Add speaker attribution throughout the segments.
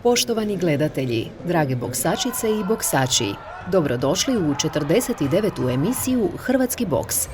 Speaker 1: Poštovani gledatelji, drage boksačice i boksači, dobrodošli u 49. emisiju Hrvatski boks.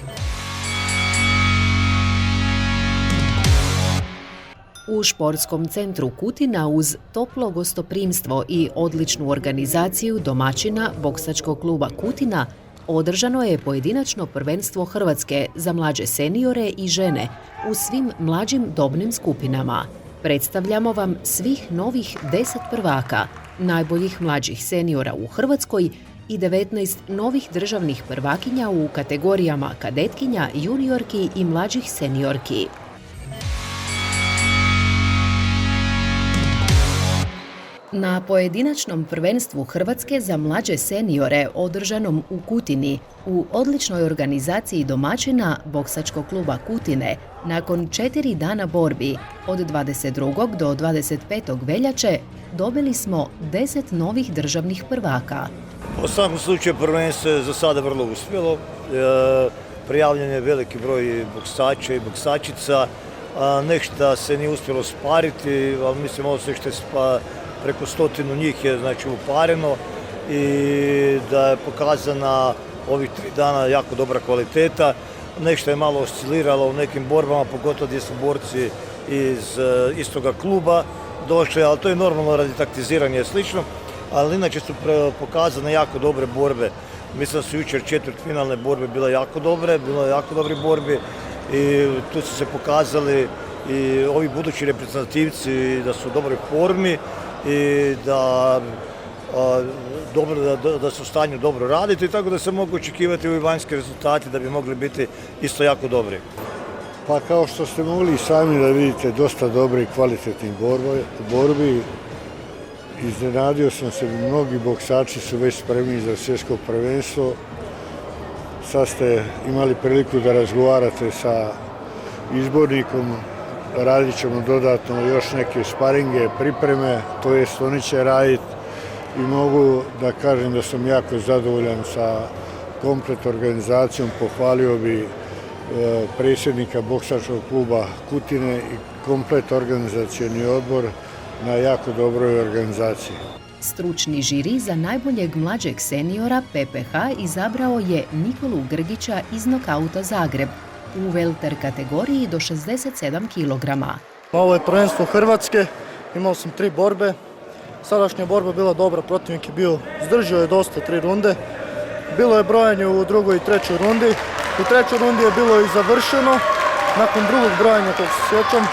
Speaker 1: U športskom centru Kutina uz toplo gostoprimstvo i odličnu organizaciju domaćina boksačkog kluba Kutina održano je pojedinačno prvenstvo Hrvatske za mlađe seniore i žene u svim mlađim dobnim skupinama. Predstavljamo vam svih novih 10 prvaka, najboljih mlađih seniora u Hrvatskoj i 19 novih državnih prvakinja u kategorijama kadetkinja, juniorki i mlađih seniorki. Na pojedinačnom prvenstvu Hrvatske za mlađe seniore održanom u Kutini u odličnoj organizaciji domaćina boksačkog kluba Kutine, nakon 4 dana borbi od 22. do 25. veljače dobili smo 10 novih državnih prvaka.
Speaker 2: U svakom slučaju prvenstvo je za sada vrlo uspjelo. Prijavljen je veliki broj boksača i boksačica. Nešto se nije uspjelo spariti, ali mislim ovo sve što je preko 100 njih je znači upareno i da je pokazana ovih 3 dana jako dobra kvaliteta. Nešto je malo osciliralo u nekim borbama, pogotovo gdje su borci iz istoga kluba došli, ali to je normalno radi taktiziranja i slično. Ali inače su pokazane jako dobre borbe. Mislim da su jučer četvrtfinalne borbe bile jako dobre, bilo je jako dobre borbe i tu su se pokazali i ovi budući reprezentativci da su u dobroj formi i da su u stanju dobro raditi, tako da se mogu očekivati ovi vanjski rezultati da bi mogli biti isto jako dobri.
Speaker 3: Pa kao što ste mogli sami da vidite, dosta dobri i kvalitetnih borbi. Iznenadio sam se, mnogi boksači su već spremni za svjetsko prvenstvo. Sad ste imali priliku da razgovarate sa izbornikom. Radit ćemo dodatno još neke sparinge, pripreme, to jest oni će raditi i mogu da kažem da sam jako zadovoljan sa komplet organizacijom. Pohvalio bi predsjednika boksačkog kluba Kutine i komplet organizacioni odbor na jako dobroj organizaciji.
Speaker 1: Stručni žiri za najboljeg mlađeg seniora PPH izabrao je Nikolu Grgića iz Nokauta Zagreb u welter kategoriji do 67 kg.
Speaker 4: Ovo je prvenstvo Hrvatske, imao sam 3 borbe. Sadašnja borba bila dobra, protivnik je bio, zdržao je dosta 3 runde. Bilo je brojanje u drugoj i trećoj rundi. U trećoj rundi je bilo i završeno, nakon drugog brojanja kako se sjećam.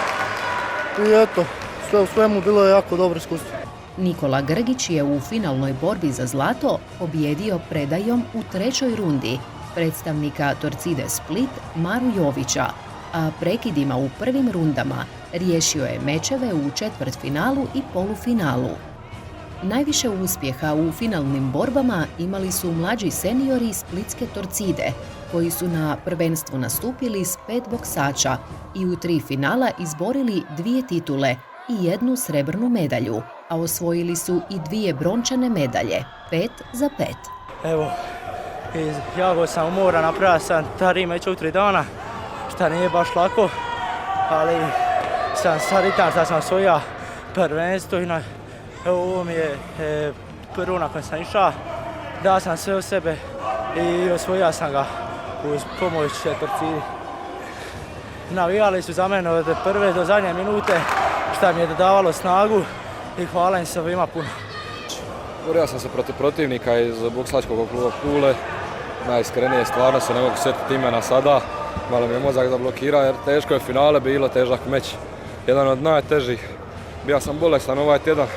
Speaker 4: I eto, sve u svemu bilo je jako dobro iskustvo.
Speaker 1: Nikola Grgić je u finalnoj borbi za zlato pobijedio predajom u trećoj rundi predstavnika Torcide Split Maru Jovića, a prekidima u prvim rundama riješio je mečeve u četvrtfinalu i polufinalu. Najviše uspjeha u finalnim borbama imali su mlađi seniori splitske Torcide, koji su na prvenstvu nastupili s 5 boksača i u 3 finala izborili 2 titule i 1 srebrnu medalju, a osvojili su i 2 brončane medalje, 5 za 5.
Speaker 5: Evo, jako sam umoran, napravio sam 3 meća u 3 dana, šta nije baš lako, ali sam sretan da sam osvojio prvenstvo i ovo mi je prvo nakon sam išao, dao sam sve u sebe i osvojio sam ga uz pomoć Torcidi. Navijali su za mene od prve do zadnje minute, šta mi je dodavalo snagu i hvala im se svima puno.
Speaker 6: Borio sam se protiv protivnika iz boksačkog kluba Pule. Najiskrenije, stvarno se ne mogu sjetiti imena sada. Malo mi je mozak zablokirao jer teško je finale bilo, težak meč. Jedan od najtežih. Bio sam bolestan ovaj tjedan,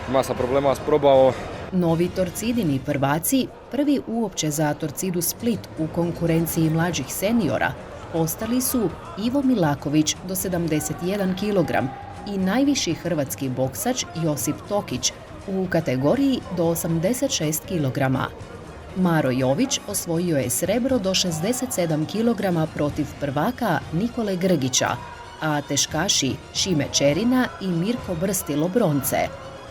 Speaker 6: imao sam problema s probavom.
Speaker 1: Novi Torcidini prvaci, prvi uopće za Torcidu Split u konkurenciji mlađih seniora, postali su Ivo Milaković do 71 kg i najviši hrvatski boksač Josip Tokić u kategoriji do 86 kg. Maro Jović osvojio je srebro do 67 kg protiv prvaka Nikole Grgića, a teškaši Šime Čerina i Mirko Brstilo bronce.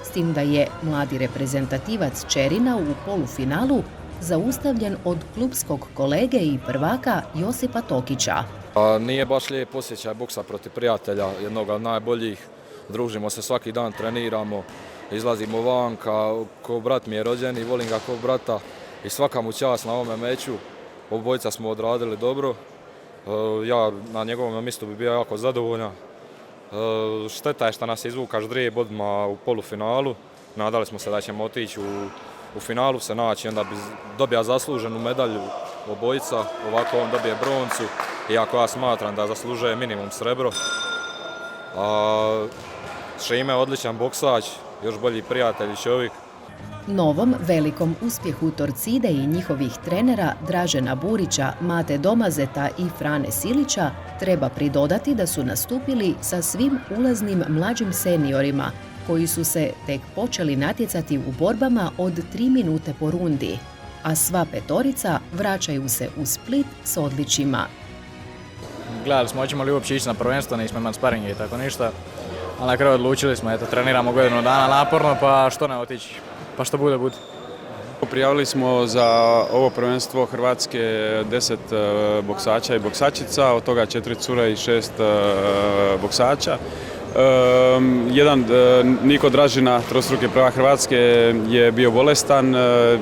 Speaker 1: S tim da je mladi reprezentativac Čerina u polufinalu zaustavljen od klubskog kolege i prvaka Josipa Tokića.
Speaker 6: Nije baš lijep osjećaj boksa protiv prijatelja, jednog od najboljih. Družimo se svaki dan, treniramo. izlazimo vanka, ko brat mi je rođen i volim ga ko brata i svaka mu čast na ovome meču. Obojica smo odradili dobro, ja na njegovom mjestu bi bio jako zadovoljan. Šteta je što nas je izvukaš drije bodima u polufinalu, nadali smo se da ćemo otići u finalu se naći, onda bi dobija zasluženu medalju obojica, ovako on dobije broncu, iako ja smatram da zaslužuje minimum srebro. Šime je odličan boksač, još bolji prijatelj i čovjek.
Speaker 1: Novom velikom uspjehu Torcide i njihovih trenera Dražena Burića, Mate Domazeta i Frane Silića treba pridodati da su nastupili sa svim ulaznim mlađim seniorima koji su se tek počeli natjecati u borbama od 3 minute po rundi, a sva petorica vraćaju se u Split s odličjima.
Speaker 7: Gledali smo hoćemo li uopće ići na prvenstvo, nismo imali sparinge i tako ništa, ali na kraju odlučili smo, eto, treniramo godinu dana naporno, pa što ne otići, pa što bude, bude.
Speaker 8: Prijavili smo za ovo prvenstvo Hrvatske 10 boksača i boksačica, od toga 4 cure i 6 boksača. Jedan Niko Dražina, trostruki prvak Hrvatske, je bio bolestan.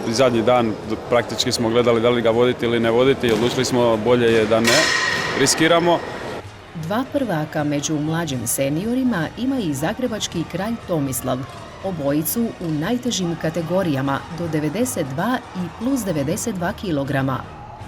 Speaker 8: Zadnji dan praktički smo gledali da li ga voditi ili ne voditi. Odlučili smo bolje je da ne riskiramo.
Speaker 1: Dva prvaka među mlađim seniorima ima i zagrebački kralj Tomislav. Obojicu u najtežim kategorijama do 92 i plus 92 kg.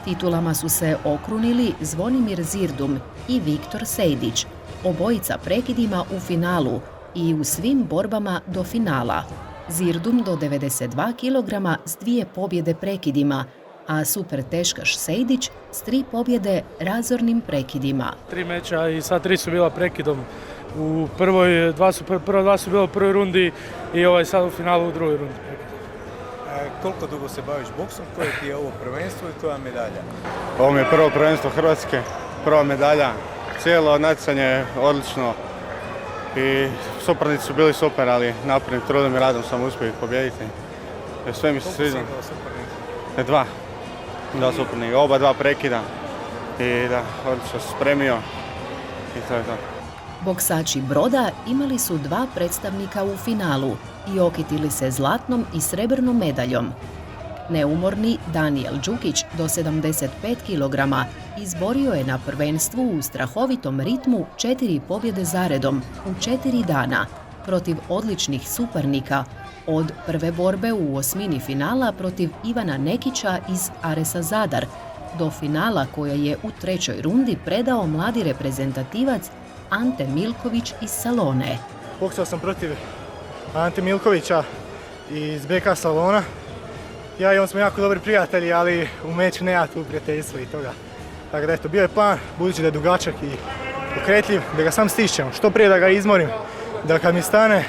Speaker 1: Titulama su se okrunili Zvonimir Zirdum i Viktor Sejdić, obojica prekidima u finalu i u svim borbama do finala. Zirdum do 92 kg s 2 pobjede prekidima, a super teškaš Sejdić s 3 pobjede razornim prekidima.
Speaker 9: 3 meča i sva 3 su bila prekidom. U prva dva su bila u prvoj rundi i ovaj sad u finalu u drugoj rundi.
Speaker 10: Koliko dugo se baviš boksom, koje ti je ovo prvenstvo i koja medalja?
Speaker 3: Ovo mi je prvo prvenstvo Hrvatske, prva medalja. Cijelo natjecanje je odlično i suparnici su bili super, ali napornim trudom i radom sam uspio ih pobijediti. Sve mi se sviđa. Dva suparnika, oba dva prekida i da, odlično se spremio i to je to.
Speaker 1: Boksači Broda imali su 2 predstavnika u finalu i okitili se zlatnom i srebrnom medaljom. Neumorni Danijel Đukić do 75 kg izborio je na prvenstvu u strahovitom ritmu 4 pobjede zaredom u 4 dana protiv odličnih suparnika, od prve borbe u osmini finala protiv Ivana Nekića iz Aresa Zadar do finala koja je u 3. rundi predao mladi reprezentativac Ante Milković iz Salone.
Speaker 4: Boksao sam protiv Ante Milkovića iz BK Salona. Ja i on smo jako dobri prijatelji, ali u meču nema tu prijateljstva i toga. Tako da eto, bio je plan, budući da je dugačak i okretljiv, da ga sam stišćem. Što prije da ga izmorim, da kad mi stane,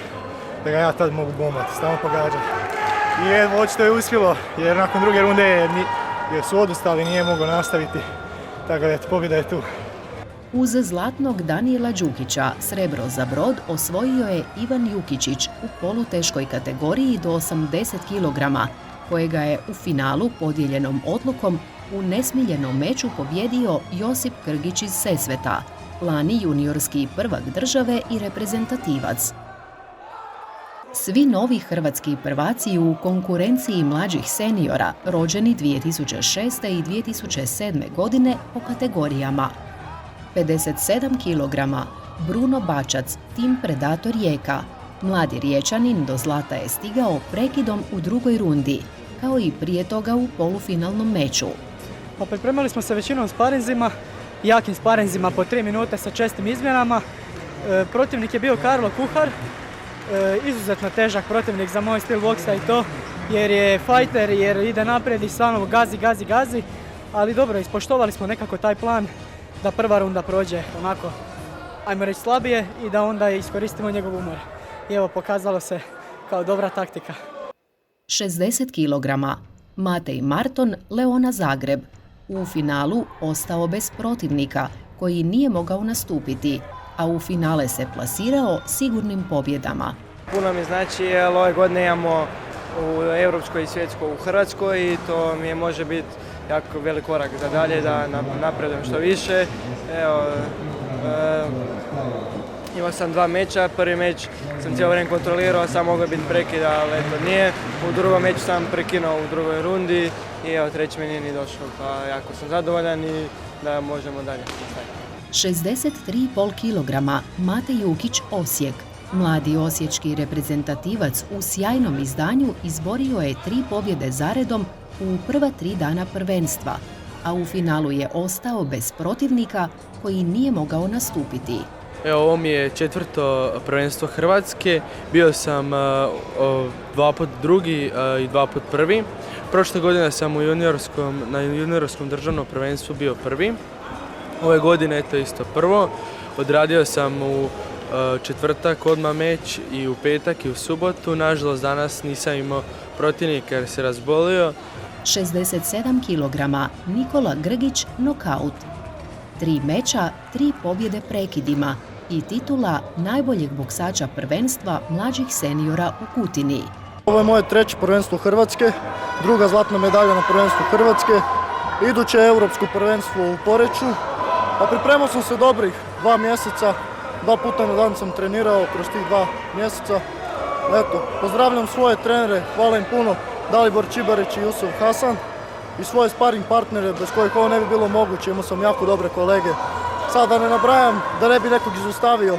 Speaker 4: da ga ja tad mogu bombati, stalno pogađati. I evo, očito je uspjelo, jer nakon druge runde jer su odustali, nije mogao nastaviti. Tako da eto, pobjeda je tu.
Speaker 1: Uz zlatnog Danijela Đukića srebro za Brod osvojio je Ivan Jukičić u poluteškoj kategoriji do 80 kg, kojega je u finalu podijeljenom odlukom u nesmiljenom meču pobjedio Josip Krgić iz Sesveta, lani juniorski prvak države i reprezentativac. Svi novi hrvatski prvaci u konkurenciji mlađih seniora, rođeni 2006. i 2007. godine po kategorijama. 57 kg, Bruno Bačac, tim Predator Rijeka. Mladi Riječanin do zlata je stigao prekidom u drugoj rundi, kao i prije toga u polufinalnom meču.
Speaker 5: Pripremali smo se većinom sparinzima, jakim sparinzima po 3 minute sa čestim izmjenama. Protivnik je bio Karlo Kuhar, izuzetno težak protivnik za moj stil boksa i to, jer je fajter, jer ide naprijed i stvarno gazi, ali dobro, ispoštovali smo nekako taj plan da prva runda prođe onako, ajmo reći, slabije i da onda iskoristimo njegov umor. I evo, pokazalo se kao dobra taktika.
Speaker 1: 60 kg, Matej Marton, Leona Zagreb. U finalu ostao bez protivnika, koji nije mogao nastupiti, a u finale se plasirao sigurnim pobjedama.
Speaker 11: Puno mi znači, jer ove godine imamo u europskoj i svjetskoj u Hrvatskoj i to mi može biti jako velik korak za dalje, da napredujem što više. Evo, Imao sam 2 meča, prvi meč sam cijelo vrijeme kontrolirao, sam mogao biti prekid, ali eto nije. U drugom meču sam prekinuo u drugoj rundi i evo treći mi nije ni došao, pa jako sam zadovoljan i da možemo dalje nastaviti.
Speaker 1: 63,5 kg Mate Jukić, Osijek. Mladi osječki reprezentativac u sjajnom izdanju izborio je 3 pobjede zaredom u prva 3 dana prvenstva, a u finalu je ostao bez protivnika koji nije mogao nastupiti.
Speaker 12: Evo, ovo mi je 4. prvenstvo Hrvatske, bio sam 2 put drugi i 2 put prvi. Prošle godine sam na juniorskom državnom prvenstvu bio prvi. Ove godine je to isto prvo. Odradio sam u četvrtak odmah meč i u petak i u subotu. Nažalost, danas nisam imao protivnika jer se razbolio.
Speaker 1: 67 kg Nikola Grgić, nokaut. 3 meča, 3 pobjede prekidima i titula najboljeg boksača prvenstva mlađih seniora u Kutini.
Speaker 4: Ovo je moje 3. prvenstvo Hrvatske, 2. zlatna medalja na prvenstvu Hrvatske, iduće europsko prvenstvo u Poreču, a pripremao sam se dobrih 2 mjeseca, 2 puta na dan sam trenirao kroz tih 2 mjeseca. Eto, pozdravljam svoje trenere, hvala im puno, Dalibor Čibarić i Jusuf Hasan i svoje sparing partnere bez kojih ovo ne bi bilo moguće, imao sam jako dobre kolege. Sad da ne nabrajam, da ne bi nekog izostavio.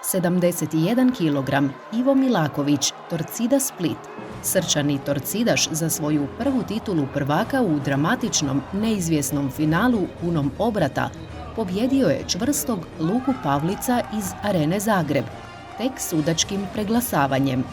Speaker 1: 71 kg Ivo Milaković, Torcida Split. Srčani torcidaš za svoju prvu titulu prvaka u dramatičnom, neizvjesnom finalu punom obrata pobjedio je čvrstog Luku Pavlica iz Arene Zagreb, tek sudačkim preglasavanjem.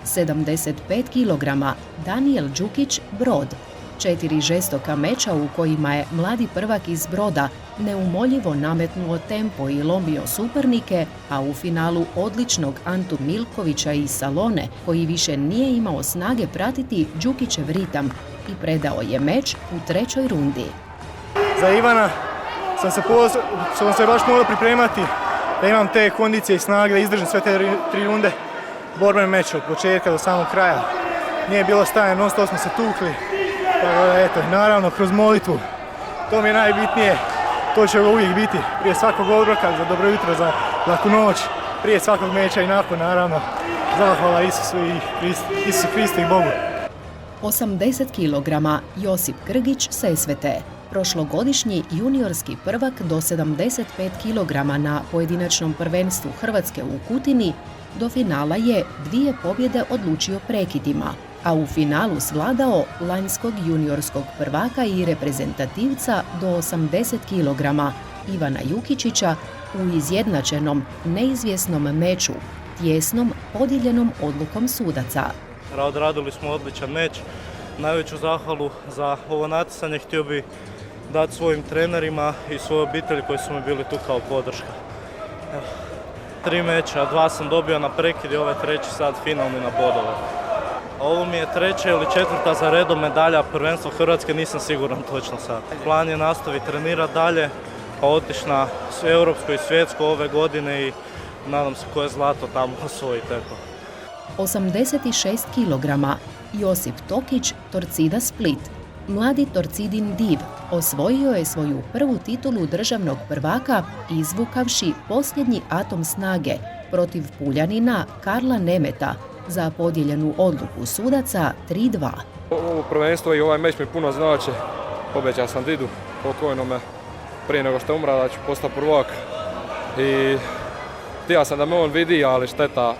Speaker 1: 75 kg Daniel Đukić, Brod. 4 žestoka meča u kojima je mladi prvak iz Broda neumoljivo nametnuo tempo i lomio supernike, a u finalu odličnog Antu Milkovića iz Salone, koji više nije imao snage pratiti Đukićev ritam i predao je meč u 3. rundi.
Speaker 13: Za Ivana sam se baš morao pripremati da imam te kondicije i snage da izdržim sve te 3 runde borbene meče od početka do samog kraja. Nije bilo stajanja, non stop smo se tukli. Tako da, eto, naravno, kroz molitvu, to mi je najbitnije, to će uvijek biti prije svakog obroka, za dobro jutro, za laku noć, prije svakog meča i nakon, naravno, zahvala Isusu Hristu i Bogu.
Speaker 1: 80 kg Josip Grgić, Sesvete. Prošlogodišnji juniorski prvak do 75 kg na pojedinačnom prvenstvu Hrvatske u Kutini do finala je 2 pobjede odlučio prekidima, a u finalu svladao lanjskog juniorskog prvaka i reprezentativca do 80 kg Ivana Jukičića u izjednačenom, neizvjesnom meču, tjesnom, podijeljenom odlukom sudaca.
Speaker 14: Odradili smo odličan meč. Najveću zahvalu za ovo natjecanje htio bih dati svojim trenerima i svojoj obitelji koji su mi bili tu kao podrška. 3 meča, 2 sam dobio na prekid i ovaj 3. sad finalni na bodove. Ovo mi je 3. ili 4. za redom medalja prvenstva Hrvatske, nisam siguran točno sad. Plan je nastaviti trenirati dalje, pa otići na europsko i svjetsko ove godine i nadam se koje zlato tamo osvojiti.
Speaker 1: 86 kg Josip Tokić, Torcida Split. Mladi Torcidin div osvojio je svoju prvu titulu državnog prvaka izvukavši posljednji atom snage protiv Puljanina Karla Nemeta za podijeljenu odluku sudaca 3-2.
Speaker 6: Ovo prvenstvo i ovaj meč mi puno znači. Obećao sam didu pokojnome prije nego što umra da ću postati prvak. I htio sam da me on vidi, ali šteta,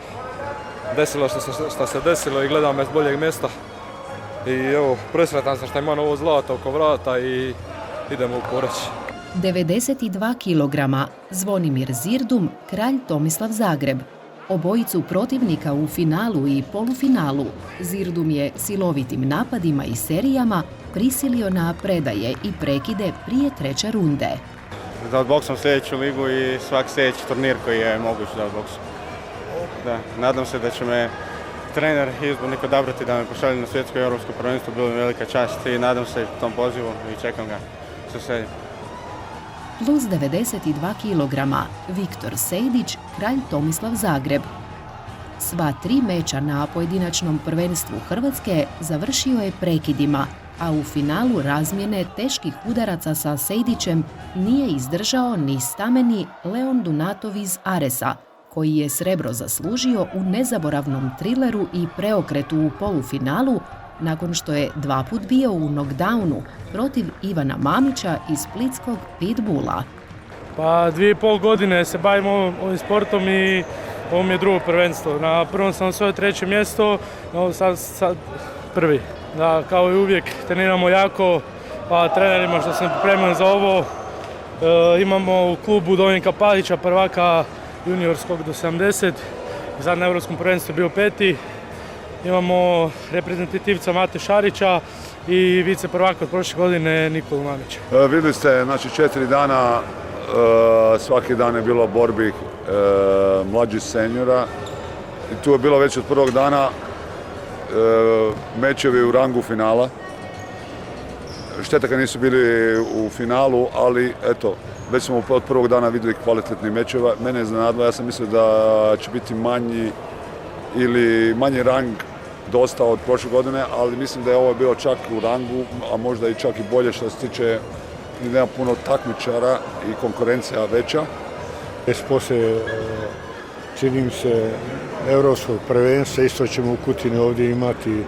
Speaker 6: desilo što se desilo i gledam me s boljeg mjesta. I evo, presretan sam što imam ovo zlato oko vrata i idemo u Poreć.
Speaker 1: 92 kg Zvonimir Zirdum, Kralj Tomislav Zagreb. Obojicu protivnika u finalu i polufinalu Zirdum je silovitim napadima i serijama prisilio na predaje i prekide prije 3. runde.
Speaker 15: Da odboksam sljedeću ligu i svaki sljedeći turnir koji je moguć da odboksam. Da, nadam se da će me trener i izbornik odabrati da me pošalje na svjetsko i europsko prvenstvo, bilo mi velika čast i nadam se tom pozivu i čekam ga s veseljem.
Speaker 1: Plus 92 kg Viktor Sejdić, Kralj Tomislav Zagreb. Sva 3 meča na pojedinačnom prvenstvu Hrvatske završio je prekidima, a u finalu razmjene teških udaraca sa Sejdićem nije izdržao ni stameni Leon Dunatov iz Aresa, koji je srebro zaslužio u nezaboravnom trileru i preokretu u polufinalu nakon što je 2 put bio u knockdownu protiv Ivana Mamića iz splitskog Pitbulla.
Speaker 9: Pa 2,5 godine se bavim ovim sportom i ovo mi je drugo prvenstvo. Na prvom sam osvojio 3. mjesto, ovo sad prvi. Da, kao i uvijek treniramo jako, pa trenerima što sam pripremio za ovo. Imamo u klubu Dovinka Palića, prvaka juniorskog do 70, sad na Europskom prvenstvu bio 5. Imamo reprezentativca Mate Šarića i vice prvaka od prošle godine Nikolu Mamića.
Speaker 16: Vidjeli ste, znači 4 dana, svaki dan je bilo borbi mlađih seniora i tu je bilo već od prvog dana mečevi u rangu finala. Šteta kad nisu bili u finalu, ali eto, već smo od prvog dana vidjeli kvalitetnih mečeva. Mene je iznenadilo, ja sam mislio da će biti manji rang dosta od prošle godine, ali mislim da je ovo bilo čak u rangu, a možda i čak i bolje što se tiče, nema puno takmičara i konkurencija veća.
Speaker 3: Poslije, čini mi se, Europskog prvenstva, isto ćemo u Kutini ovdje imati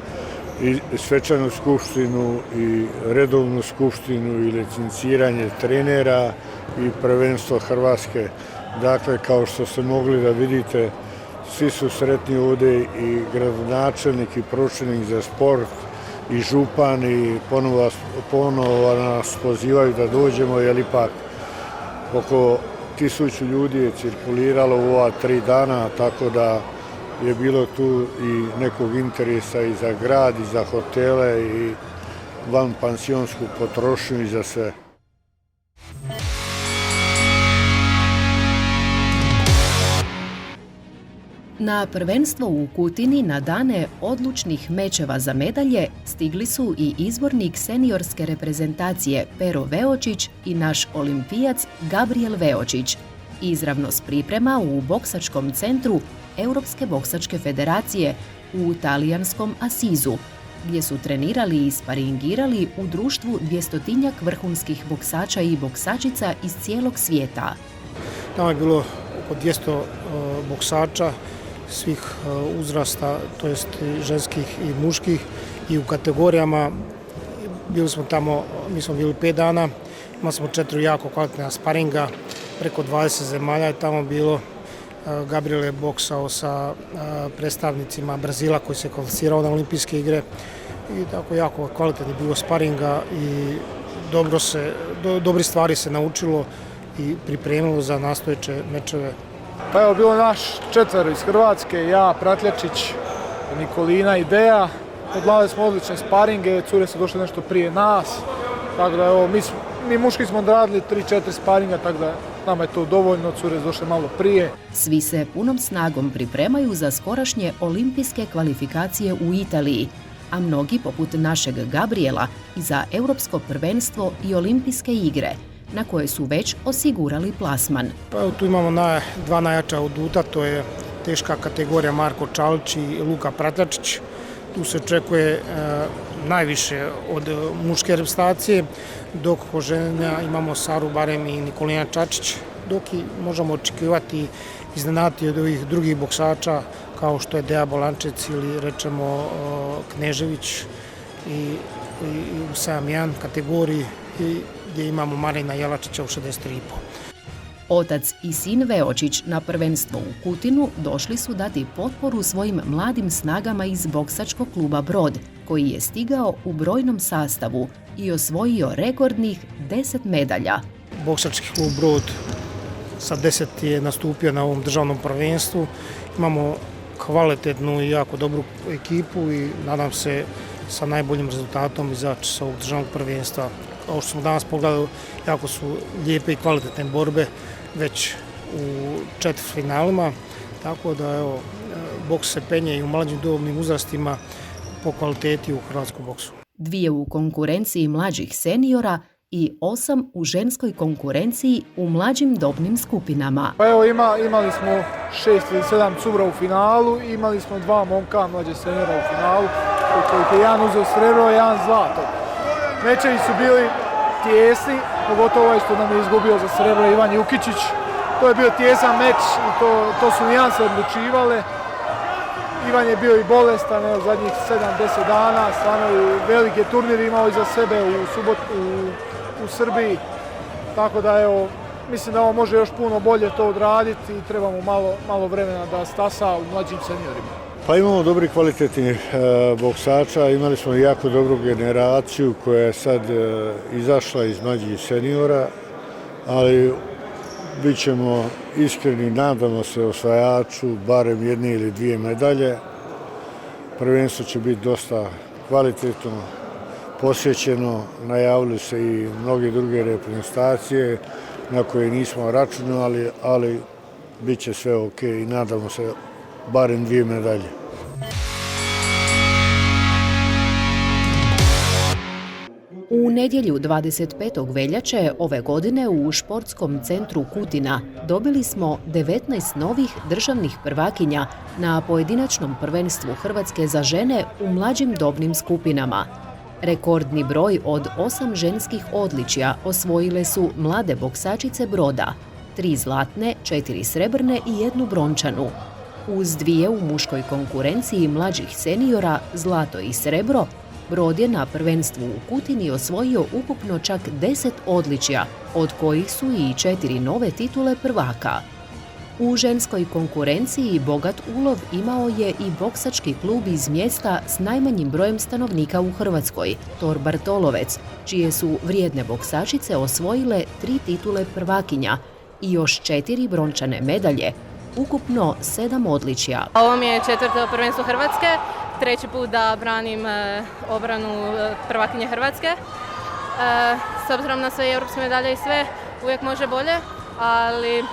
Speaker 3: i svečanu skupštinu i redovnu skupštinu i licenciranje trenera i prvenstvo Hrvatske. Dakle, kao što ste mogli da vidite, svi su sretni ovdje i gradonačelnik i pročelnik za sport i župan i ponovo nas pozivaju da dođemo, jer ipak oko 1000 ljudi je cirkuliralo u ova 3 dana, tako da je bilo tu i nekog interesa i za grad i za hotele i van pansionsku potrošnju i za sve.
Speaker 1: Na prvenstvo u Kutini na dane odlučnih mečeva za medalje stigli su i izbornik seniorske reprezentacije Pero Veočić i naš olimpijac Gabriel Veočić, izravno s priprema u boksačkom centru Europske boksačke federacije u talijanskom Asizu, gdje su trenirali i sparingirali u društvu 200-tinjak vrhunskih boksača i boksačica iz cijelog svijeta.
Speaker 17: Tamo je bilo oko 200 boksača svih uzrasta, to jest ženskih i muških, i u kategorijama. Bili smo tamo, mi smo bili 5 dana, imali smo 4 jako kvalitetna sparinga, preko 20 zemalja je tamo bilo. Gabriel je boksao sa predstavnicima Brazila koji se kvalificirao na olimpijske igre i tako jako kvalitetno bilo sparinga i dobri stvari se naučilo i pripremilo za nastojeće mečeve.
Speaker 18: Pa evo, bilo naš 4 iz Hrvatske, ja, Pratljačić, Nikolina i Deja. Odgledali smo odlične sparinge, cure su došle nešto prije nas, tako da evo, mi muški smo odradili 3-4 sparinga, tako da nama je to dovoljno, cure su došle malo prije.
Speaker 1: Svi se punom snagom pripremaju za skorašnje olimpijske kvalifikacije u Italiji, a mnogi, poput našeg Gabriela, i za Europsko prvenstvo i olimpijske igre, na koje su već osigurali plasman.
Speaker 17: Pa evo, tu imamo dva najjača aduta, to je teška kategorija Marko Čalić i Luka Pratljačić. Tu se očekuje najviše od muške reprezentacije, dok kod ženja imamo Saru Barem i Nikolina Čačić, dok i možemo očekivati iznenaditi od ovih drugih boksača kao što je Deja Bolančec ili rečemo Knežević i u 7-1 kategoriji gdje imamo Marina Jelačića u 63,5.
Speaker 1: Otac i sin Veočić na prvenstvo u Kutinu došli su dati potporu svojim mladim snagama iz boksačkog kluba Brod, koji je stigao u brojnom sastavu i osvojio rekordnih 10 medalja.
Speaker 17: Boksački klub Brod sa 10 je nastupio na ovom državnom prvenstvu. Imamo kvalitetnu i jako dobru ekipu i nadam se sa najboljim rezultatom izaći sa ovog državnog prvenstva. Kao što smo danas pogledali, jako su lijepe i kvalitetne borbe već u četvrtfinalima, tako da evo, boks se penje i u mlađim dobnim uzrastima po kvaliteti u hrvatskom boksu. 2
Speaker 1: u konkurenciji mlađih seniora i 8 u ženskoj konkurenciji u mlađim dobnim skupinama.
Speaker 18: Pa evo, imali smo 6 ili 7 cura u finalu, imali smo 2 momka mlađe seniora u finalu, od kojih je jedan uzeo srebro, jedan zlato. Mečevi su bili tijesni, pogotovo ovaj što nam je izgubio za srebro Ivan Jukičić. To je bio tijesan meč i to su nijanse odlučivale. Ivan je bio i bolestan, evo, zadnjih 7-10 dana, stvarno i velike turnire imao iza sebe u Srbiji. Tako da evo, mislim da on može još puno bolje to odraditi i trebamo malo vremena da stasa u mlađim seniorima.
Speaker 3: Pa imamo dobri kvalitetni boksača, imali smo jako dobru generaciju koja je sad izašla iz mlađih seniora, ali bit ćemo iskreni, nadamo se osvajaču barem jedne ili dvije medalje. Prvenstvo će biti dosta kvalitetno, posjećeno, najavili se i mnoge druge reprezentacije na koje nismo računali, ali bit će sve ok i nadamo se barem dvije medalje.
Speaker 1: U nedjelju 25. veljače ove godine u Športskom centru Kutina dobili smo 19 novih državnih prvakinja na pojedinačnom prvenstvu Hrvatske za žene u mlađim dobnim skupinama. Rekordni broj od 8 ženskih odličja osvojile su mlade boksačice Broda, 3 zlatne, 4 srebrne i 1 brončanu. Uz 2 u muškoj konkurenciji mlađih seniora, zlato i srebro, Brod je na prvenstvu u Kutini osvojio ukupno čak 10 odličja, od kojih su i 4 nove titule prvaka. U ženskoj konkurenciji bogat ulov imao je i boksački klub iz mjesta s najmanjim brojem stanovnika u Hrvatskoj, Tor Bartolovec, čije su vrijedne boksačice osvojile 3 titule prvakinja i još 4 brončane medalje, ukupno 7 odličja.
Speaker 19: Ovo mi je 4. prvenstvo Hrvatske, 3. put da branim obranu prvakinje Hrvatske. S obzirom na sve europske medalje i sve, uvijek može bolje, ali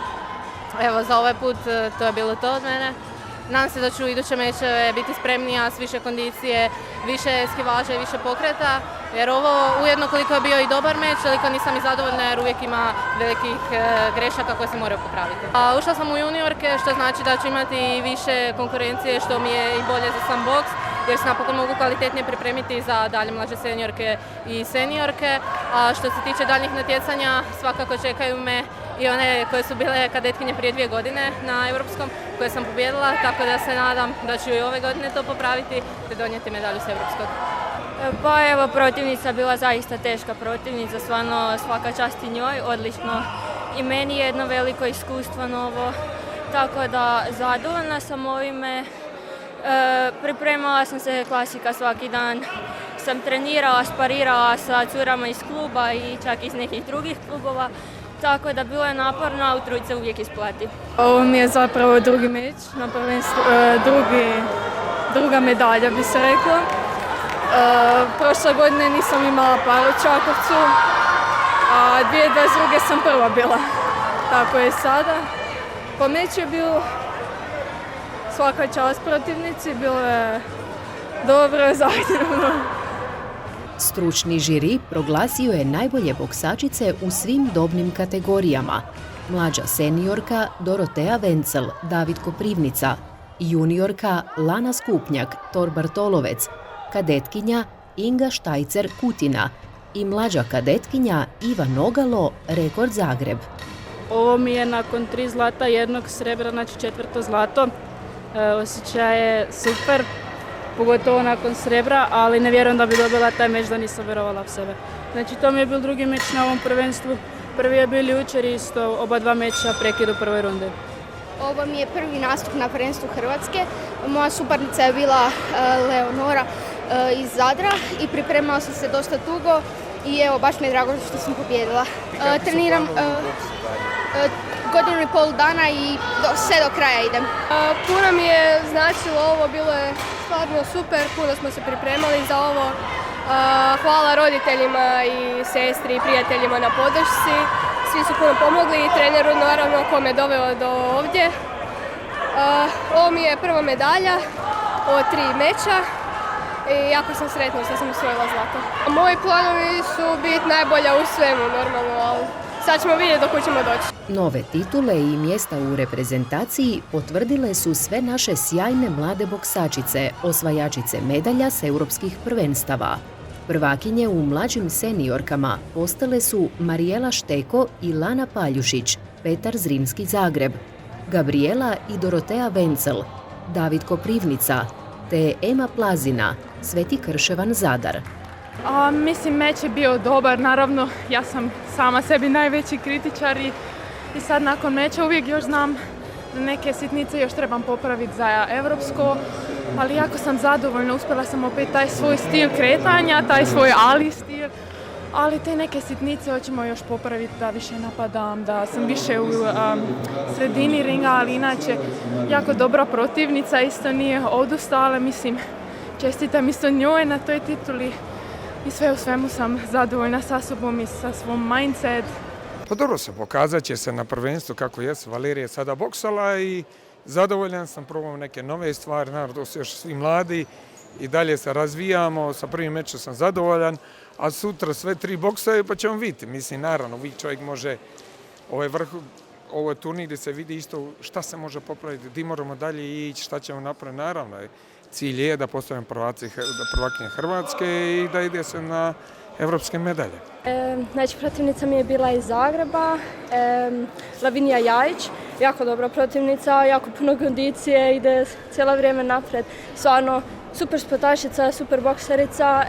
Speaker 19: evo za ovaj put to je bilo to od mene. Nadam se da ću iduće mečeve biti spremnija s više kondicije, više eskivaža i više pokreta, jer ovo ujedno koliko je bio i dobar meč, toliko nisam i zadovoljna jer uvijek ima velikih grešaka koje se moraju popraviti. Ušla sam u juniorke, što znači da ću imati i više konkurencije, što mi je i bolje za sam boks, jer se napokon mogu kvalitetnije pripremiti za dalje mlađe seniorke i seniorke. A što se tiče daljnjih natjecanja, svakako čekaju me i one koje su bile kadetkinje prije 2 godine na Europskom, koje sam pobijedila, tako da se nadam da ću i ove godine to popraviti te donijeti medalju s Europskog.
Speaker 20: Pa evo, protivnica bila zaista teška protivnica, stvarno svaka čast i njoj, odlično. I meni je jedno veliko iskustvo novo, tako da zadovoljna sam ovime. Pripremala sam se klasika svaki dan, sam trenirala, sparirala sa curama iz kluba i čak iz nekih drugih klubova, tako da bilo je naporno, a u trud se uvijek isplati.
Speaker 21: Ovo mi je zapravo drugi meč na prvenstvu, druga medalja bi se rekla. Prošle godine nisam imala par u Čakovcu, a 2022. sam prva bila, tako je sada. Po meč je bio svaka čast protivnici, bilo je dobro, zahtjevno.
Speaker 1: Stručni žiri proglasio je najbolje boksačice u svim dobnim kategorijama. Mlađa seniorka Dorotea Vencel, David Koprivnica, juniorka Lana Skupnjak, Tor Bartolovec, kadetkinja Inga Štajcer Kutina i mlađa kadetkinja Iva Nogalo, Rekord Zagreb.
Speaker 21: Ovo mi je nakon 3 zlata i 1 srebra, znači 4. zlato. Osjećaj je super, pogotovo nakon srebra, ali ne vjerujem da bi dobila taj meč da nisam vjerovala u sebe. Znači to mi je bil drugi meč na ovom prvenstvu. Prvi je bil jučer isto, oba 2 meča prekid u prvoj runde.
Speaker 22: Ovo mi je prvi nastup na prvenstvu Hrvatske. Moja suparnica je bila Leonora iz Zadra i pripremala sam se dosta dugo i evo baš mi je drago što sam pobijedila. Treniram godinu i pol dana i sve do kraja idem.
Speaker 23: Puno mi je značilo ovo, bilo je stvarno super, puno smo se pripremali za ovo. Hvala roditeljima i sestri i prijateljima na podršci. Svi su puno pomogli i treneru naravno ko me doveo do ovdje. Ovo mi je prva medalja od 3 meča i jako sam sretna što sam osvojila zlato. Moji planovi su biti najbolja u svemu normalno, ali sad ćemo vidjeti do kuda ćemo doći.
Speaker 1: Nove titule i mjesta u reprezentaciji potvrdile su sve naše sjajne mlade boksačice, osvajačice medalja s europskih prvenstava. Prvakinje u mlađim seniorkama postale su Marijela Šteko i Lana Paljušić, Petar Zrinski Zagreb, Gabriela i Dorotea Vencel, David Koprivnica, te Ema Plazina, Sveti Krševan Zadar.
Speaker 21: Mislim, meč je bio dobar, naravno ja sam sama sebi najveći kritičar i sad nakon meča uvijek još znam da neke sitnice još trebam popraviti za europsko, ali jako sam zadovoljna, uspjela sam opet taj svoj stil kretanja, taj svoj ali stil, ali te neke sitnice hoćemo još popraviti, da više napadam, da sam više u sredini ringa, ali inače jako dobra protivnica, isto nije odustala, mislim, čestitam isto njoj na toj tituli i sve u svemu sam zadovoljna sa sobom i sa svom mindset.
Speaker 2: Pa dobro se, pokazat će se na prvenstvu kako jesu. Valerija je sada boksala i zadovoljan sam, probam neke nove stvari, naravno su još svi mladi i dalje se razvijamo, sa prvim mečom sam zadovoljan, a sutra sve 3 boksaju pa ćemo vidjeti. Mislim, naravno, uvijek čovjek može, ovo je turnir gdje se vidi isto šta se može popraviti, gdje moramo dalje ići, šta ćemo napraviti, naravno. Cilj je da postavimo prvakinje Hrvatske i da ide se na evropske medalje.
Speaker 23: Znači, protivnica mi je bila iz Zagreba, Lavinija Jajić, jako dobra protivnica, jako puno kondicije, ide cijelo vrijeme napred. Stvarno, super sportašica, super bokserica.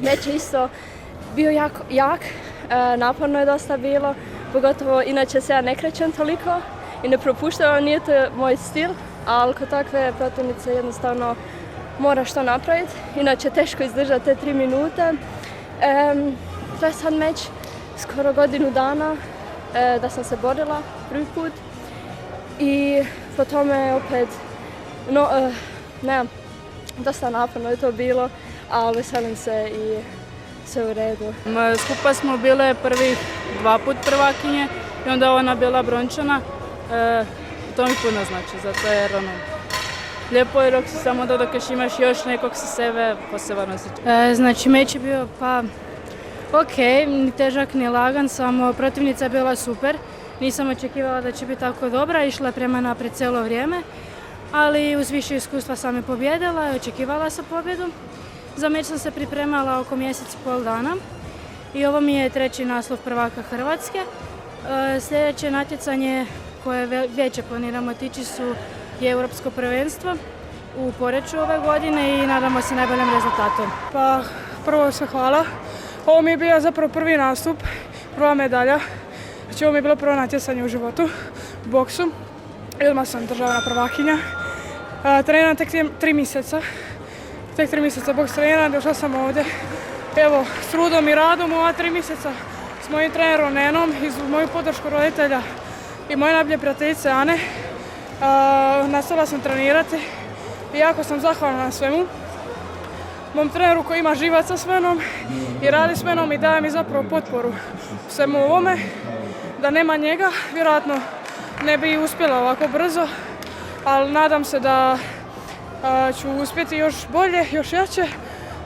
Speaker 23: Meč je isto bio jako jak, naporno je dosta bilo, pogotovo inače se ja ne krećem toliko i ne propuštam, nije to moj stil, ali kod takve protivnice jednostavno mora što napraviti, inače teško izdržati te 3 minute. To je sad meč skoro godinu dana da sam se borila prvi put i po tome opet, dosta naporno je to bilo, ali veselim se i sve u redu.
Speaker 21: Skupa smo bile prvi 2 put prvakinje i onda ona bila brončana. To mi puno znači, zato jer lijepo je dok si samo dok imaš još nekog sa sebe poseban osjećaj. Znači meč je bio ok, ni težak ni lagan, samo protivnica je bila super. Nisam očekivala da će biti tako dobra, išla je prema naprijed cijelo vrijeme, ali uz više iskustva sam je pobjedila i očekivala sam pobjedu. Za meč sam se pripremala oko mjesec i pol dana i ovo mi je 3. naslov prvaka Hrvatske. Sljedeće natjecanje koje veće planiramo tići je Europsko prvenstvo u Poreču ove godine i nadamo se najboljem rezultatom. Pa prvo sve hvala. Ovo mi je bio zapravo prvi nastup, prva medalja. Znači ovo mi je bilo prvo natjecanje u životu, u boksu. I odmah sam državna prvakinja. Treniram tek 3 mjeseca. Tek 3 mjeseca boks treniram, došla sam ovdje. Evo, s trudom i radom u ova 3 mjeseca s mojim trenerom Nenom i moju podršku roditelja i moje najbolje prijateljice Ane. Nastavila sam trenirati i jako sam zahvalna na svemu. Mom treneru koji ima živaca s menom i radi s menom i daje mi zapravo potporu u svemu ovome. Da nema njega, vjerojatno ne bi uspjela ovako brzo, ali nadam se da ću uspjeti još bolje, još jače.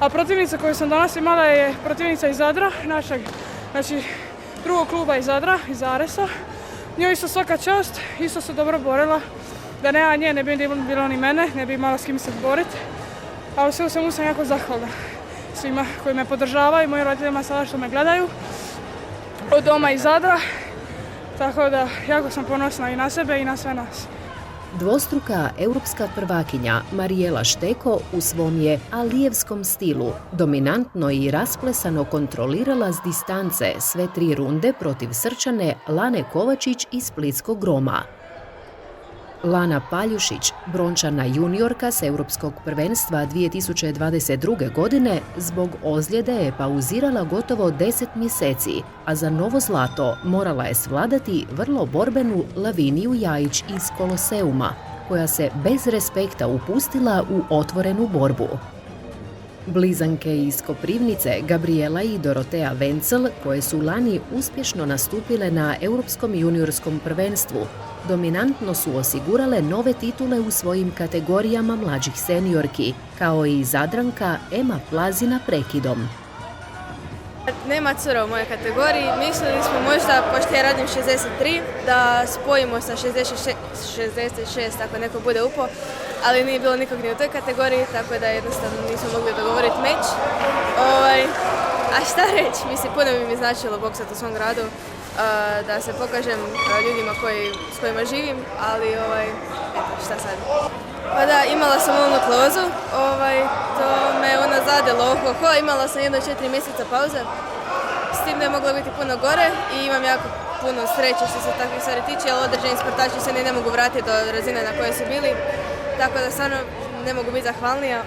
Speaker 21: A protivnica koju sam danas imala je protivnica iz Zadra, našeg, znači drugog kluba iz Zadra, iz Aresa. Njoj isto svaka čast, isto se dobro borila. Da nema nje, ne bi bilo ni mene, ne bi imala s kim se boriti. Ali sve u svemu sam jako zahvalna svima koji me podržavaju, mojim roditeljima sada što me gledaju, od doma iz Zadra. Tako da jako sam ponosna i na sebe i na sve nas.
Speaker 1: Dvostruka europska prvakinja Marijela Šteko u svom je alijevskom stilu dominantno i rasplesano kontrolirala s distance sve 3 runde protiv Srčane Lane Kovačić iz Splitskog Groma. Lana Paljušić, brončana juniorka s Europskog prvenstva 2022. godine, zbog ozljede je pauzirala gotovo 10 mjeseci, a za novo zlato morala je svladati vrlo borbenu Laviniju Jajić iz Koloseuma, koja se bez respekta upustila u otvorenu borbu. Blizanke iz Koprivnice, Gabriela i Dorotea Vencel, koje su lani uspješno nastupile na Europskom juniorskom prvenstvu, dominantno su osigurale nove titule u svojim kategorijama mlađih seniorki, kao i Zadranka Ema Plazina prekidom.
Speaker 23: nema cura u mojoj kategoriji. Mislili smo možda, pošto ja radim 63, da spojimo sa 66 ako neko bude upao, ali nije bilo nikog ni u toj kategoriji, tako da jednostavno nismo mogli dogovoriti meč. A šta reći, mislim, puno bi mi značilo boksati u svom gradu, da se pokažem ljudima s kojima živim, ali eto, šta sad. Pa da, imala sam nukleozu, to me zadelo ohoho, imala sam 1-4 mjeseca pauze, s tim da je moglo biti puno gore i imam jako puno sreće što se takvih stvari tiče, jer određeni sportači se ne mogu vratiti do razine na koje su bili, tako da stvarno ne mogu biti zahvalnija,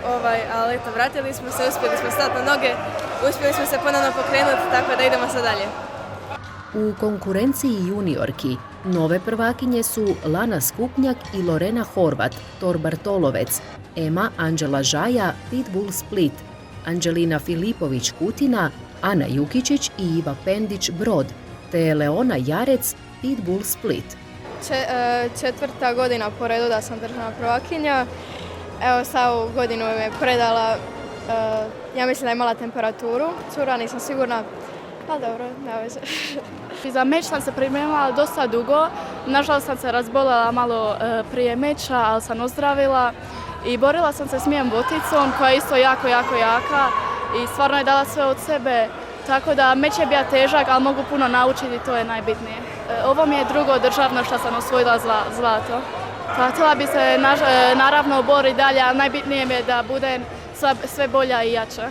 Speaker 23: ali eto, vratili smo se, uspjeli smo stati na noge, uspjeli smo se ponovno pokrenuti, tako da idemo sad dalje.
Speaker 1: U konkurenciji juniorki nove prvakinje su Lana Skupnjak i Lorena Horvat, Tor Bartolovec, Ema Anđela Žaja, Pitbull Split, Anđelina Filipović Kutina, Ana Jukičić i Iva Pendić Brod, te Leona Jarec, Pitbull Split.
Speaker 22: Četvrta godina po redu da sam državna prvakinja. Evo, sad ovu godinu me predala, ja mislim da je imala temperaturu, cura, nisam sigurna. Pa dobro, nema veze. Za meč sam se pripremala dosta dugo. Nažalost sam se razbolila malo prije meča, ali sam ozdravila. I borila sam se s Mijom Boticom, koja je isto jako jaka. I stvarno je dala sve od sebe. Tako da meč je bio težak, ali mogu puno naučiti, to je najbitnije. Ovo mi je drugo državno što sam osvojila zlato. Htjela bi se naravno boriti dalje, ali najbitnije mi je da budem sve bolja i jača.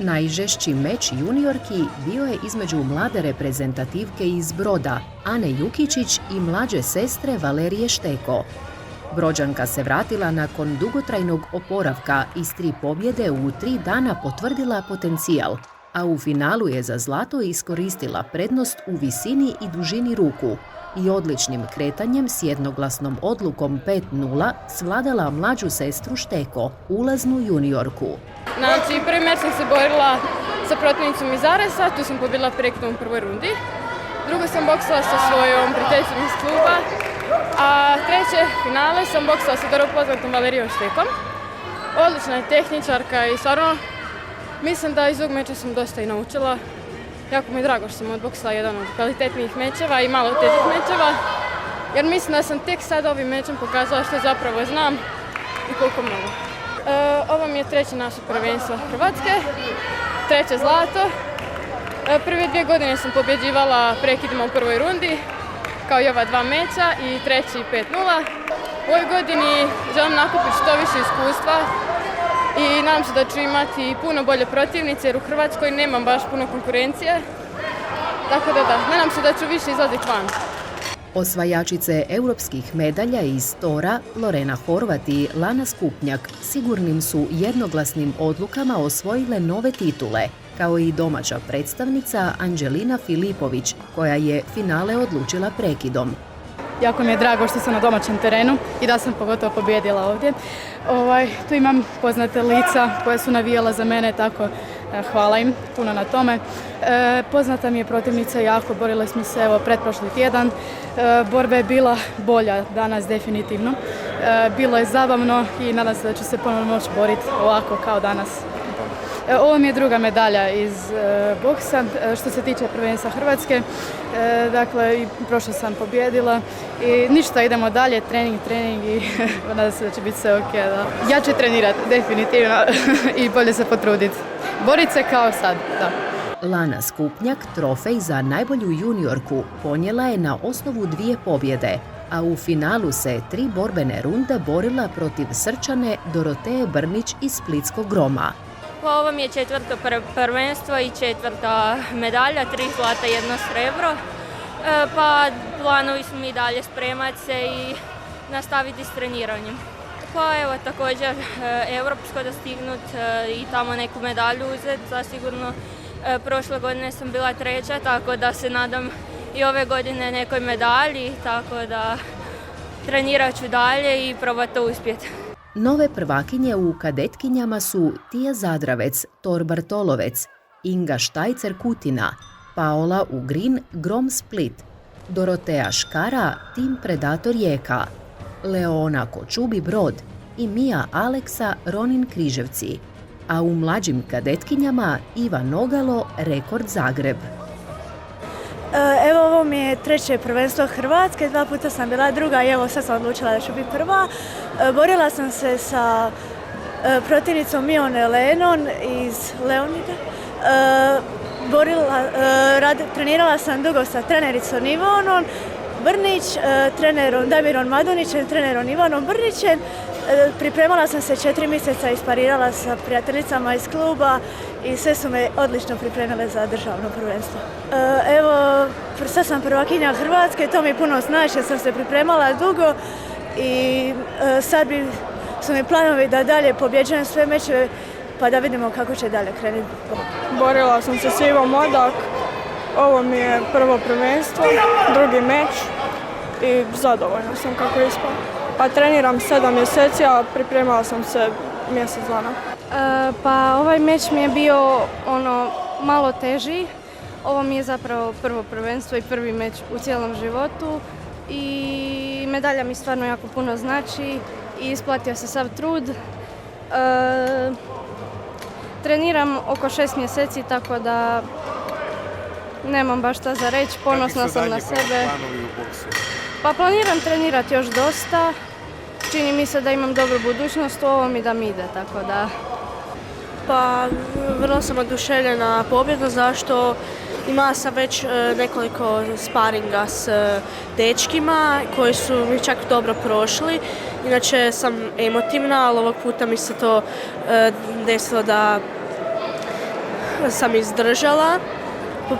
Speaker 1: Najžešći meč juniorki bio je između mlade reprezentativke iz Broda, Ane Jukičić i mlađe sestre Valerije Šteko. Brođanka se vratila nakon dugotrajnog oporavka i s 3 pobjede u 3 dana potvrdila potencijal, a u finalu je za zlato iskoristila prednost u visini i dužini ruku i odličnim kretanjem s jednoglasnom odlukom 5:0 svladala mlađu sestru Šteko, ulaznu juniorku.
Speaker 19: Znači, prvi meč sam se borila sa protivnicom iz Aresa, tu sam pobjedila prekidom u prvoj rundi. Drugo sam boksala sa svojom prijateljicom iz kluba, a treće finale sam boksala sa dobro poznatom Valerijom Štekom. Odlična je tehničarka i stvarno mislim da iz ovog meča sam dosta i naučila. Jako mi je drago što sam odboksala jedan od kvalitetnijih mečeva i malo težih mečeva, jer mislim da sam tek sada ovim mečem pokazala što zapravo znam i koliko mnogo. Ovo mi je treće naše prvenstvo Hrvatske, treće zlato. Prve 2 godine sam pobjeđivala prekidima u prvoj rundi, kao i ova 2 meča, i treći 5:0. U ovoj godini želim nakupiti što više iskustva i nadam se da ću imati puno bolje protivnice, jer u Hrvatskoj nemam baš puno konkurencije. Tako da, nadam se da ću više izlaziti van.
Speaker 1: Osvajačice europskih medalja iz Tora, Lorena Horvat i Lana Skupnjak, sigurnim su jednoglasnim odlukama osvojile nove titule, kao i domaća predstavnica Anđelina Filipović, koja je finale odlučila prekidom.
Speaker 7: Jako mi je drago što sam na domaćem terenu i da sam pogotovo pobijedila ovdje. Tu imam poznate lica koje su navijala za mene, tako hvala im puno na tome. Poznata mi je protivnica jako, borili smo se pretprošli tjedan. Borba je bila bolja danas definitivno. Bilo je zabavno i nadam se da ću se ponovno moći boriti ovako kao danas. Ovo mi je druga medalja iz boksa. Što se tiče prvenstva Hrvatske, dakle, prošle sam pobjedila i ništa, idemo dalje, trening i nadam se da će biti sve ok. Da. Ja ću trenirati definitivno i bolje se potruditi. Boriti se kao sad, da.
Speaker 1: Lana Skupnjak trofej za najbolju juniorku ponijela je na osnovu 2 pobjede, a u finalu se 3 borbene runde borila protiv Srčane Doroteje Brnić iz Splitskog Groma.
Speaker 20: Pa ovo mi je 4. prvenstvo i 4. medalja, 3 zlata, 1 srebro. Pa planovi su mi dalje spremati se i nastaviti s treniranjem. Pa evo također europsko dostignut i tamo neku medalju uzeti, zasigurno. Prošle godine sam bila 3., tako da se nadam i ove godine nekoj medalji, tako da trenirat ću dalje i probat to uspjeti.
Speaker 1: Nove prvakinje u kadetkinjama su Tija Zadravec, Tor Bartolovec, Inga Štajcer Kutina, Paola Ugrin, Grom Split, Doroteja Škara, Tim Predator Rijeka, Leona Kočubi Brod i Mija Aleksa Ronin Križevci. a u mlađim kadetkinjama Iva Nogalo rekord Zagreb.
Speaker 5: Evo, ovo mi je treće prvenstvo Hrvatske, 2 puta sam bila druga i evo sad sam odlučila da ću biti prva. Borila sam se sa protivnicom Mione Lenon iz Leonida. Trenirala sam dugo sa trenericom Ivonom Brnić, trenerom Damirom Madunićem, trenerom Ivanom Brnićem. Pripremala sam se 4 mjeseca i sparirala sa prijateljicama iz kluba i sve su me odlično pripremile za državno prvenstvo. Evo, sad sam prvakinja Hrvatske, to mi puno znači jer sam se pripremala dugo i sad su mi planovi da dalje pobjeđujem sve mečeve pa da vidimo kako će dalje krenuti.
Speaker 21: Borila sam se s Ivom Modak, ovo mi je prvo prvenstvo, drugi meč i zadovoljna sam kako je ispalo. Pa treniram 7 mjeseci, a pripremala sam se mjesec dana.
Speaker 22: Pa ovaj meč mi je bio malo teži. Ovo mi je zapravo prvo prvenstvo i prvi meč u cijelom životu i medalja mi stvarno jako puno znači i isplatio se sav trud. Treniram oko 6 mjeseci, tako da nemam baš šta za reći, ponosna sam na sebe. Pa planiram trenirati još dosta. Čini mi se da imam dobru budućnost u ovom i da mi ide, tako da...
Speaker 5: Pa vrlo sam oduševljena pobjedom, zašto imala sam već nekoliko sparinga s dečkima koji su mi čak dobro prošli. Inače sam emotivna, ali ovog puta mi se to desilo da sam izdržala.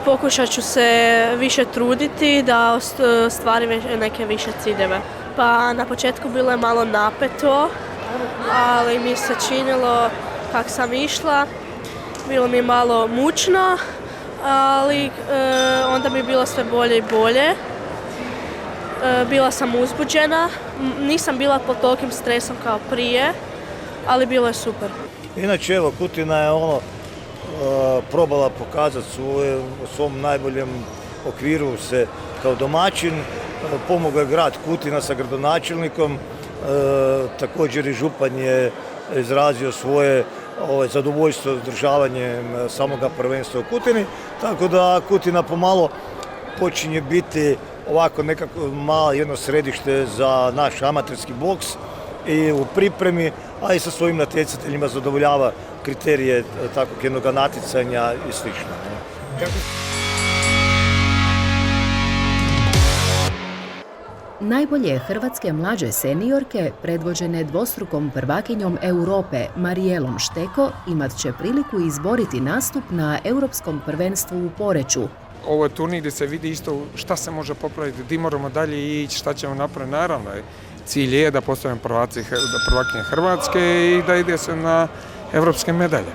Speaker 5: Pokušat ću se više truditi da ostvarim neke više ciljeve. Pa na početku bilo je malo napeto, ali mi se činilo kako sam išla. Bilo mi je malo mučno, ali onda mi je bilo sve bolje i bolje. Bila sam uzbuđena, nisam bila pod tolikim stresom kao prije, ali bilo je super.
Speaker 8: Inače, evo, Kutina je probala pokazati u svom najboljem okviru se kao domaćin. Pomogao je grad Kutina sa gradonačelnikom, također i župan je izrazio svoje zadovoljstvo održavanjem samoga prvenstva u Kutini, tako da Kutina pomalo počinje biti ovako nekako malo jedno središte za naš amaterski boks i u pripremi, a i sa svojim natjecateljima zadovoljava kriterije takvog jednog natjecanja i slično.
Speaker 1: Najbolje hrvatske mlađe seniorke, predvođene dvostrukom prvakinjom Europe Marijelom Šteko, imat će priliku izboriti nastup na Europskom prvenstvu u Poreču.
Speaker 2: Ovo je turnir gdje se vidi isto šta se može popraviti, gdje moramo dalje ići, šta ćemo napraviti. Naravno, cilj je da postavimo prvakinje Hrvatske i da ide se na europske medalje.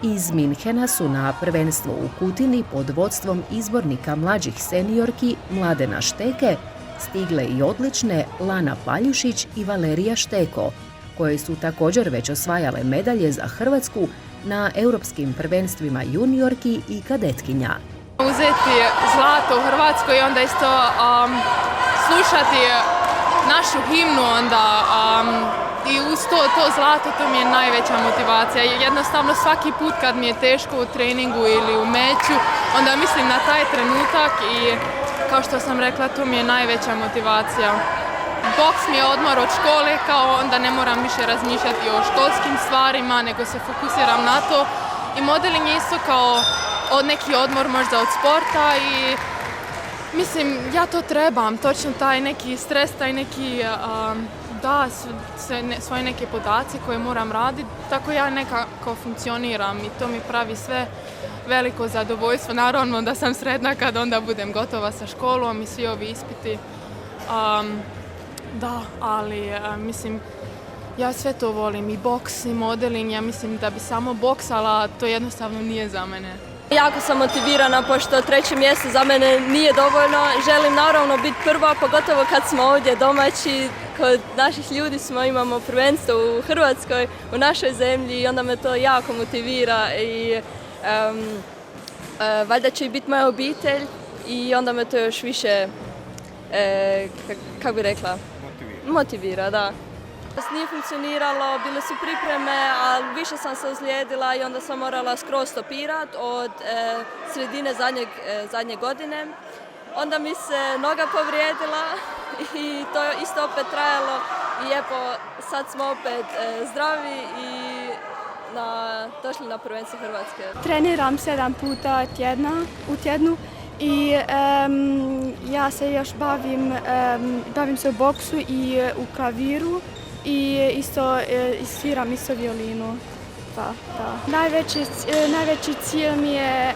Speaker 1: Iz Minhena su na prvenstvo u Kutini pod vodstvom izbornika mlađih seniorki Mladena Šteke stigle i odlične Lana Paljušić i Valerija Šteko, koje su također već osvajale medalje za Hrvatsku na europskim prvenstvima juniorki i kadetkinja.
Speaker 19: Uzeti zlato u Hrvatskoj i onda isto slušati našu himnu onda i uz to zlato, to mi je najveća motivacija. Jednostavno svaki put kad mi je teško u treningu ili u meću, onda mislim na taj trenutak i kao što sam rekla, to mi je najveća motivacija. Boks mi je odmor od škole, kao onda ne moram više razmišljati o školskim stvarima, nego se fokusiram na to. I modeling je isto kao neki odmor možda od sporta i mislim, ja to trebam, točno taj neki stres, taj neki, svoje neke podaci koje moram raditi, tako ja nekako funkcioniram i to mi pravi sve veliko zadovoljstvo. Naravno da sam sretna kad onda budem gotova sa školom i svi ovi ispiti. Ali mislim, ja sve to volim, i boks i modeling, ja mislim da bi samo boksala, to jednostavno nije za mene.
Speaker 20: Jako sam motivirana, pošto 3. mjesto za mene nije dovoljno. Želim naravno biti prva, pogotovo kad smo ovdje domaći. Kod naših ljudi imamo prvenstvo u Hrvatskoj, u našoj zemlji i onda me to jako motivira i valjda će i biti moja obitelj i onda me to još više, kako bi rekla, motivira, da.
Speaker 10: Nije funkcioniralo, bile su pripreme, ali više sam se ozlijedila i onda sam morala skroz stopirati od sredine zadnje godine. Onda mi se noga povrijedila i to je isto opet trajalo i evo sad smo opet zdravi i došli na prvenstvo Hrvatske.
Speaker 21: Treniram 7 puta u tjednu i ja se još bavim se u boksu i u klaviru i isto sviram isto violinu. Da. Najveći cilj mi je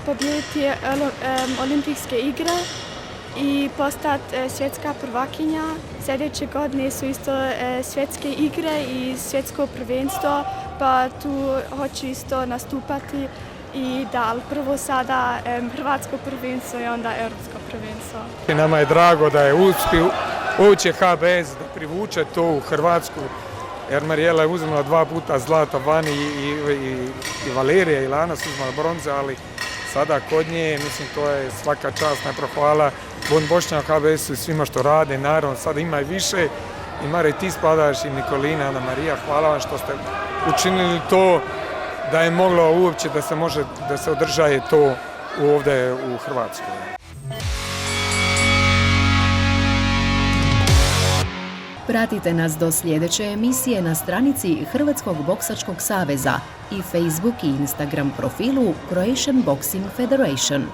Speaker 21: pobijediti olimpijske igre i postati svjetska prvakinja. Sljedeće godine su isto svjetske igre i svjetsko prvenstvo, pa tu hoću isto nastupati. I da, ali prvo sada hrvatsko prvenstvo i onda europsko prvenstvo.
Speaker 2: Nama je drago da je uspio ući HBS da privuče to u Hrvatsku, jer Marijela je uzmela 2 puta zlata vani i Valerija i Lana su uzmala bronze, ali sada kod nje, mislim, to je svaka čast, najprije hvala Bon Bošnjak HBS-u i svima što rade, naravno sada ima i više i Mare i ti spadaš i Nikolina, Ana Marija, hvala vam što ste učinili to da je moglo uopće da se održaje to ovdje u Hrvatskoj.
Speaker 1: Pratite nas do sljedeće emisije na stranici Hrvatskog boksačkog saveza i Facebook i Instagram profilu Croatian Boxing Federation.